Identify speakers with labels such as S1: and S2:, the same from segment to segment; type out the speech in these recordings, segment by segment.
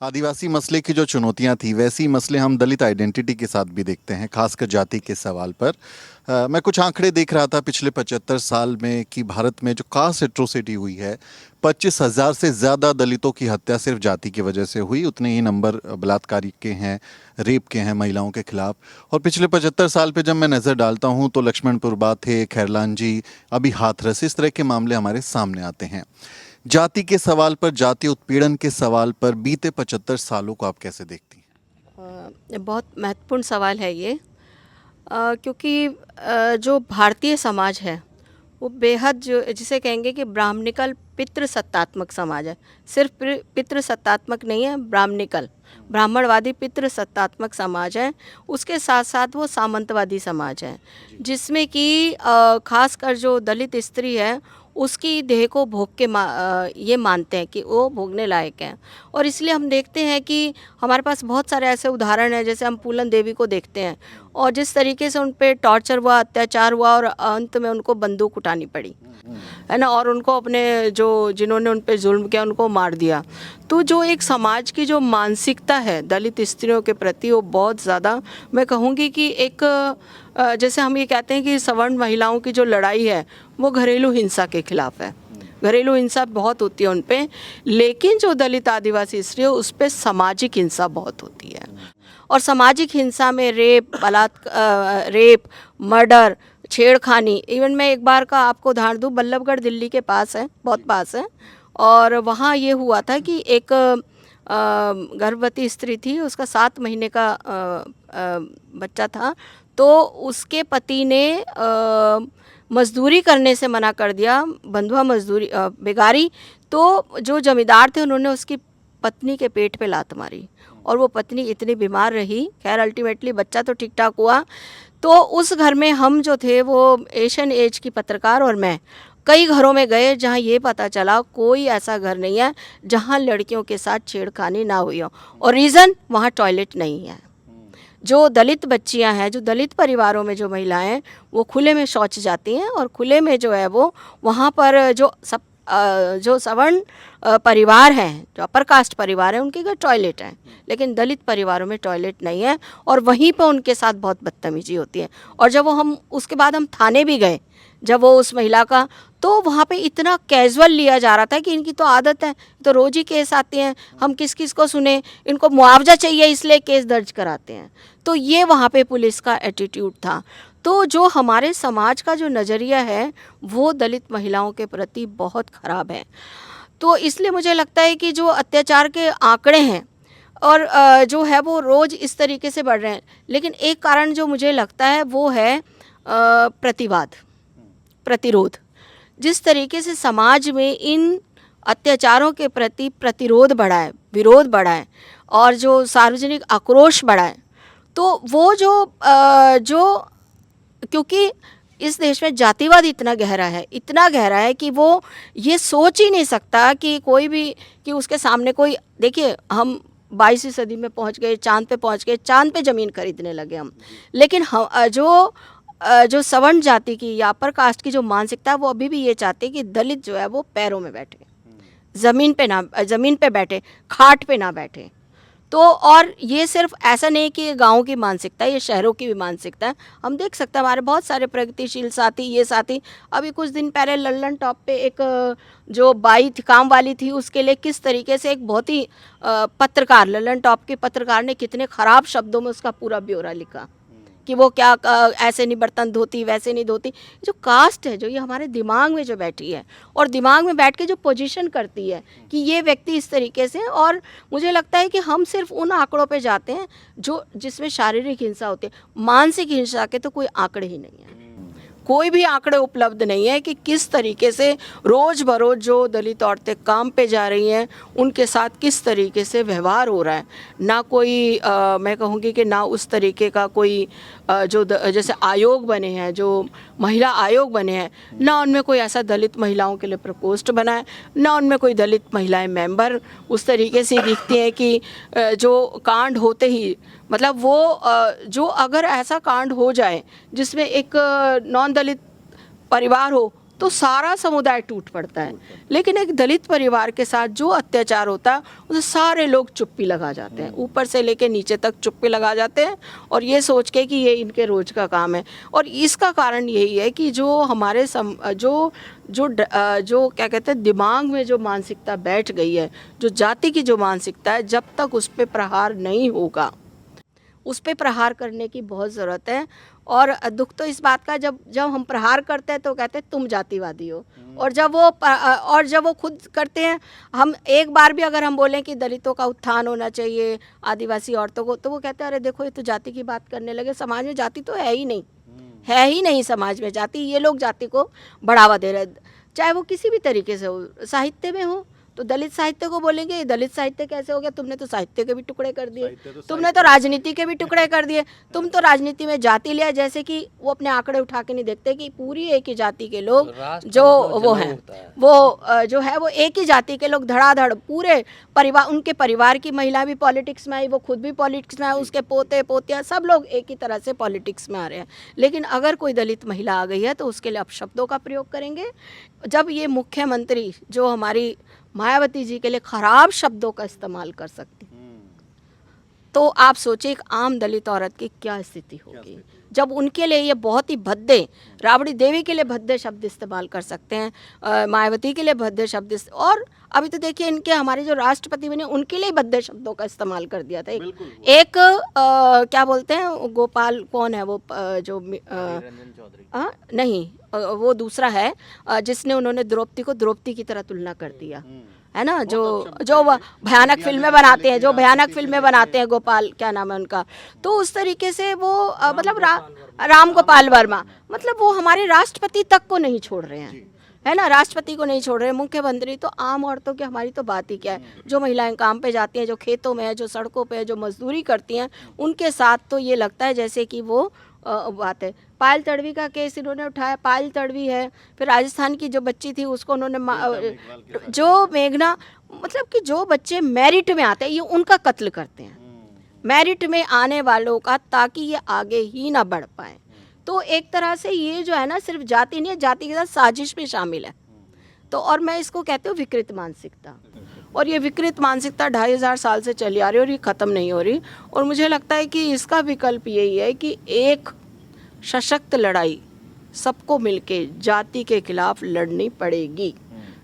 S1: आदिवासी मसले की जो चुनौतियां थी वैसी मसले हम दलित आइडेंटिटी के साथ भी देखते हैं, खासकर जाति के सवाल पर। मैं कुछ आंकड़े देख रहा था पिछले 75 साल में कि भारत में जो कास्ट एट्रोसिटी हुई है, 25,000 से ज़्यादा दलितों की हत्या सिर्फ जाति की वजह से हुई। उतने ही नंबर बलात्कारी के हैं, रेप के हैं महिलाओं के खिलाफ। और पिछले 75 साल पे जब मैं नज़र डालता हूँ तो लक्ष्मणपुर बाथे, खैरलांजी, अभी हाथरस, इस तरह के मामले हमारे सामने आते हैं। जाति के सवाल पर, जातीय उत्पीड़न के सवाल पर बीते 75 सालों को आप कैसे देखती हैं?
S2: बहुत महत्वपूर्ण सवाल है ये। क्योंकि जो भारतीय समाज है वो बेहद, जो जिसे कहेंगे कि ब्राह्मणिकल पितृसत्तात्मक समाज है। सिर्फ पितृसत्तात्मक नहीं है, ब्राह्मणिकल, ब्राह्मणवादी पितृसत्तात्मक समाज है। उसके साथ साथ वो सामंतवादी समाज है, जिसमें कि खासकर जो दलित स्त्री है उसकी देह को भोग के ये मानते हैं कि वो भोगने लायक हैं। और इसलिए हम देखते हैं कि हमारे पास बहुत सारे ऐसे उदाहरण हैं, जैसे हम फूलन देवी को देखते हैं और जिस तरीके से उन पे टॉर्चर हुआ, अत्याचार हुआ और अंत में उनको बंदूक उठानी पड़ी, है ना, और उनको अपने जो जिन्होंने उन पे जुल्म किया उनको मार दिया। तो जो एक समाज की जो मानसिकता है दलित स्त्रियों के प्रति, वो बहुत ज़्यादा, मैं कहूँगी कि एक जैसे हम ये कहते हैं कि सवर्ण महिलाओं की जो लड़ाई है वो घरेलू हिंसा के खिलाफ है। घरेलू हिंसा बहुत होती है उन पे, लेकिन जो दलित आदिवासी स्त्री है उस पर सामाजिक हिंसा बहुत होती है। और सामाजिक हिंसा में रेप, मर्डर, छेड़खानी। इवन मैं एक बार का आपको उदाहरण दूँ, बल्लभगढ़ दिल्ली के पास है, बहुत पास है। और वहाँ ये हुआ था कि एक गर्भवती स्त्री थी, उसका 7 महीने का बच्चा था। तो उसके पति ने मजदूरी करने से मना कर दिया, बंधुआ मजदूरी, बेगारी। तो जो जमींदार थे उन्होंने उसकी पत्नी के पेट पे लात मारी और वो पत्नी इतनी बीमार रही। खैर अल्टीमेटली बच्चा तो ठीक ठाक हुआ। तो उस घर में हम जो थे, वो एशियन एज की पत्रकार और मैं कई घरों में गए जहाँ ये पता चला कोई ऐसा घर नहीं है जहाँ लड़कियों के साथ छेड़खानी ना हुई हो। और रीज़न, वहाँ टॉयलेट नहीं है। जो दलित बच्चियां हैं, जो दलित परिवारों में जो महिलाएं हैं, वो खुले में शौच जाती हैं और खुले में जो है वो वहाँ पर जो सवर्ण परिवार हैं, जो अपर कास्ट परिवार हैं, उनके घर टॉयलेट हैं, लेकिन दलित परिवारों में टॉयलेट नहीं है। और वहीं पर उनके साथ बहुत बदतमीजी होती है। और जब हम उसके बाद हम थाने भी गए, जब वो उस महिला का, तो वहाँ पे इतना कैजुअल लिया जा रहा था कि इनकी तो आदत है, तो रोज़ ही केस आते हैं, हम किस किस को सुने, इनको मुआवजा चाहिए इसलिए केस दर्ज कराते हैं। तो ये वहाँ पे पुलिस का एटीट्यूड था। तो जो हमारे समाज का जो नज़रिया है वो दलित महिलाओं के प्रति बहुत ख़राब है। तो इसलिए मुझे लगता है कि जो अत्याचार के आंकड़े हैं और जो है वो रोज़ इस तरीके से बढ़ रहे हैं, लेकिन एक कारण जो मुझे लगता है वो है प्रतिवाद, प्रतिरोध। जिस तरीके से समाज में इन अत्याचारों के प्रति प्रतिरोध बढ़ा है, विरोध बढ़ा है और जो सार्वजनिक आक्रोश बढ़ा है, तो वो जो क्योंकि इस देश में जातिवाद इतना गहरा है, इतना गहरा है कि वो ये सोच ही नहीं सकता कि कोई भी, कि उसके सामने कोई, देखिए हम 22वीं सदी में पहुंच गए, चांद पे पहुंच गए, चांद पे ज़मीन खरीदने लगे हम। लेकिन हम जो सवर्ण जाति की या अपर कास्ट की जो मानसिकता है, वो अभी भी ये चाहती है कि दलित जो है वो पैरों में बैठे, ज़मीन पे बैठे, खाट पे ना बैठे। तो और ये सिर्फ ऐसा नहीं कि ये गाँव की मानसिकता है, ये शहरों की भी मानसिकता है। हम देख सकते हैं हमारे बहुत सारे प्रगतिशील साथी, ये साथी, अभी कुछ दिन पहले लल्लन टॉप पे एक जो बाई थी, काम वाली थी, उसके लिए किस तरीके से एक बहुत ही पत्रकार, लल्लन टॉप के पत्रकार ने कितने ख़राब शब्दों में उसका पूरा ब्यौरा लिखा कि वो क्या ऐसे नहीं बर्तन धोती, वैसे नहीं धोती। जो कास्ट है, जो ये हमारे दिमाग में जो बैठी है और दिमाग में बैठ के जो पोजीशन करती है कि ये व्यक्ति इस तरीके से, और मुझे लगता है कि हम सिर्फ उन आंकड़ों पे जाते हैं जो जिसमें शारीरिक हिंसा होती है। मानसिक हिंसा के तो कोई आंकड़े ही नहीं है, कोई भी आंकड़े उपलब्ध नहीं है कि किस तरीके से रोज़ बरोज़ जो दलित औरतें काम पे जा रही हैं उनके साथ किस तरीके से व्यवहार हो रहा है। ना कोई मैं कहूँगी कि ना उस तरीके का कोई जैसे आयोग बने हैं, जो महिला आयोग बने हैं, ना उनमें कोई ऐसा दलित महिलाओं के लिए प्रकोष्ठ बना है, ना उनमें कोई दलित महिलाएं मेंबर उस तरीके से दिखती हैं कि जो कांड होते ही, मतलब वो जो अगर ऐसा कांड हो जाए जिसमें एक नॉन दलित परिवार हो, तो सारा समुदाय टूट पड़ता है। लेकिन एक दलित परिवार के साथ जो अत्याचार होता है उसे सारे लोग चुप्पी लगा जाते हैं, ऊपर से लेके नीचे तक चुप्पी लगा जाते हैं, और ये सोच के कि ये इनके रोज का काम है। और इसका कारण यही है कि जो हमारे जो क्या कहते हैं, दिमाग में जो मानसिकता बैठ गई है, जो जाति की जो मानसिकता है, जब तक उस पर प्रहार नहीं होगा, उस पे प्रहार करने की बहुत ज़रूरत है। और दुख तो इस बात का, जब हम प्रहार करते हैं तो कहते हैं तुम जातिवादी हो, और जब वो खुद करते हैं, हम एक बार भी अगर हम बोलें कि दलितों का उत्थान होना चाहिए, आदिवासी औरतों को, तो वो कहते हैं अरे देखो ये तो जाति की बात करने लगे, समाज में जाति तो है ही नहीं, है ही नहीं समाज में जाति। ये लोग जाति को बढ़ावा दे रहे हैं, चाहे वो किसी भी तरीके से हो, साहित्य में हो तो दलित साहित्य को बोलेंगे ये दलित साहित्य कैसे हो गया, तुमने तो साहित्य के भी टुकड़े कर दिए, तुमने तो राजनीति के भी टुकड़े कर दिए, तुम तो राजनीति में जाति लिया, जैसे कि वो अपने आंकड़े उठा के नहीं देखते कि पूरी एक ही जाति के लोग जो वो हैं, वो जो है वो एक ही जाति के लोग धड़ाधड़ पूरे परिवार, उनके परिवार की महिला भी पॉलिटिक्स में आई, वो खुद भी पॉलिटिक्स में आई, उसके पोते पोतियाँ सब लोग एक ही तरह से पॉलिटिक्स में आ रहे हैं। लेकिन अगर कोई दलित महिला आ गई है तो उसके लिए अपशब्दों का प्रयोग करेंगे। जब ये मुख्यमंत्री जो हमारी मायावती जी के लिए खराब शब्दों का इस्तेमाल कर सकती, तो आप सोचिए एक आम दलित औरत की क्या स्थिति होगी, जब उनके लिए ये बहुत ही भद्दे, राबड़ी देवी के लिए भद्दे शब्द इस्तेमाल कर सकते हैं, मायावती के लिए भद्दे शब्द, और अभी तो देखिए इनके हमारे जो राष्ट्रपति बने उनके लिए भद्दे शब्दों का इस्तेमाल कर दिया था। एक क्या बोलते हैं, गोपाल कौन है वो, जो नहीं, वो दूसरा है, जिसने उन्होंने द्रौपदी को द्रौपदी की तरह तुलना कर दिया है ना, जो भयानक फिल्में बनाते हैं, जो भयानक फिल्में बनाते हैं, गोपाल क्या नाम है उनका, तो उस तरीके से वो मतलब राम गोपाल वर्मा, मतलब वो हमारे राष्ट्रपति तक को नहीं छोड़ रहे हैं, है ना, राष्ट्रपति को नहीं छोड़ रहे हैं, मुख्यमंत्री तो आम औरतों की हमारी तो बात ही क्या है, जो महिलाएं काम पे जाती हैं, जो खेतों में है, जो सड़कों पे है, जो मजदूरी करती हैं, उनके साथ तो ये लगता है जैसे कि वो बात है। पायल तड़वी का केस इन्होंने उठाया, पायल तड़वी है, फिर राजस्थान की जो बच्ची थी उसको उन्होंने जो मेघना, मतलब कि जो बच्चे मेरिट में आते हैं ये उनका कत्ल करते हैं, मेरिट में आने वालों का, ताकि ये आगे ही ना बढ़ पाए। तो एक तरह से ये जो है ना, सिर्फ जाति नहीं है, जाति के साथ साजिश भी शामिल है। तो और मैं इसको कहती हूँ विकृत मानसिकता, और ये विकृत मानसिकता 2500 साल से चली आ रही है और ये ख़त्म नहीं हो रही। और मुझे लगता है कि इसका विकल्प यही है कि एक सशक्त लड़ाई सबको मिलके जाति के खिलाफ लड़नी पड़ेगी,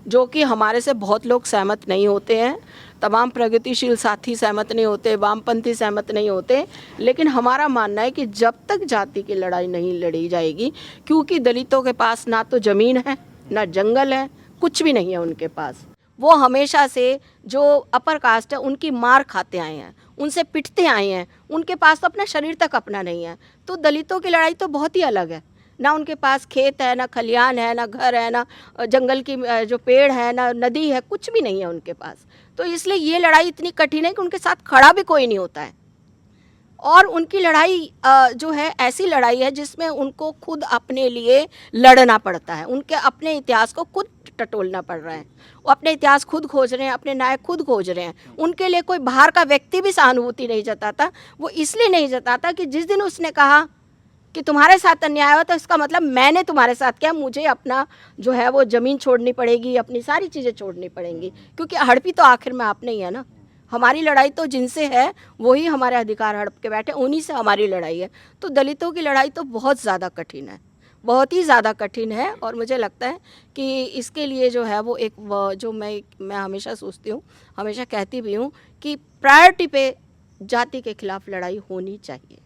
S2: जो कि हमारे से बहुत लोग सहमत नहीं होते हैं, तमाम प्रगतिशील साथी सहमत नहीं होते, वामपंथी सहमत नहीं होते, लेकिन हमारा मानना है कि जब तक जाति की लड़ाई नहीं लड़ी जाएगी, क्योंकि दलितों के पास ना तो ज़मीन है, ना जंगल है, कुछ भी नहीं है उनके पास, वो हमेशा से जो अपर कास्ट है उनकी मार खाते आए हैं, उनसे पिटते आए हैं, उनके पास तो अपना शरीर तक अपना नहीं है। तो दलितों की लड़ाई तो बहुत ही अलग है, ना उनके पास खेत है, ना खलियान है, ना घर है, ना जंगल की जो पेड़ है, ना नदी है, कुछ भी नहीं है उनके पास। तो इसलिए ये लड़ाई इतनी कठिन है कि उनके साथ खड़ा भी कोई नहीं होता है, और उनकी लड़ाई जो है ऐसी लड़ाई है जिसमें उनको खुद अपने लिए लड़ना पड़ता है, उनके अपने इतिहास को खुद टटोलना पड़ रहा है, वो अपने इतिहास खुद खोज रहे हैं, अपने नायक खुद खोज रहे हैं। उनके लिए कोई बाहर का व्यक्ति भी सहानुभूति नहीं जताता। वो इसलिए नहीं जताता कि जिस दिन उसने कहा कि तुम्हारे साथ अन्याय हो तो इसका मतलब मैंने तुम्हारे साथ किया, मुझे अपना जो है वो ज़मीन छोड़नी पड़ेगी, अपनी सारी चीज़ें छोड़नी पड़ेंगी, क्योंकि हड़पी तो आखिर में आपने ही है ना। हमारी लड़ाई तो जिनसे है वही हमारे अधिकार हड़प के बैठे, उन्हीं से हमारी लड़ाई है। तो दलितों की लड़ाई तो बहुत ज़्यादा कठिन है, बहुत ही ज़्यादा कठिन है। और मुझे लगता है कि इसके लिए जो है वो एक जो मैं हमेशा सोचती हूँ, हमेशा कहती भी हूँ कि प्रायोरिटी पे जाति के खिलाफ लड़ाई होनी चाहिए,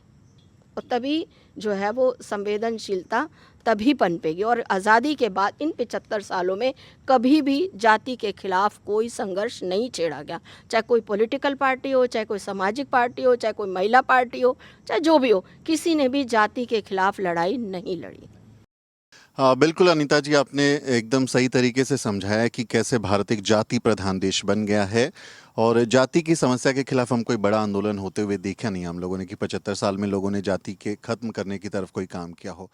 S2: और तभी जो है वो संवेदनशीलता तभी पनपेगी। और आज़ादी के बाद इन 75 सालों में कभी भी जाति के खिलाफ कोई संघर्ष नहीं छेड़ा गया, चाहे कोई पॉलिटिकल पार्टी हो, चाहे कोई सामाजिक पार्टी हो, चाहे कोई महिला पार्टी हो, चाहे जो भी हो, किसी ने भी जाति के खिलाफ लड़ाई नहीं लड़ी।
S1: हाँ बिल्कुल अनीता जी, आपने एकदम सही तरीके से समझाया कि कैसे भारत एक जाति प्रधान देश बन गया है, और जाति की समस्या के खिलाफ हम कोई बड़ा आंदोलन होते हुए देखा नहीं हम लोगों ने कि 75 साल में लोगों ने जाति के खत्म करने की तरफ कोई काम किया हो।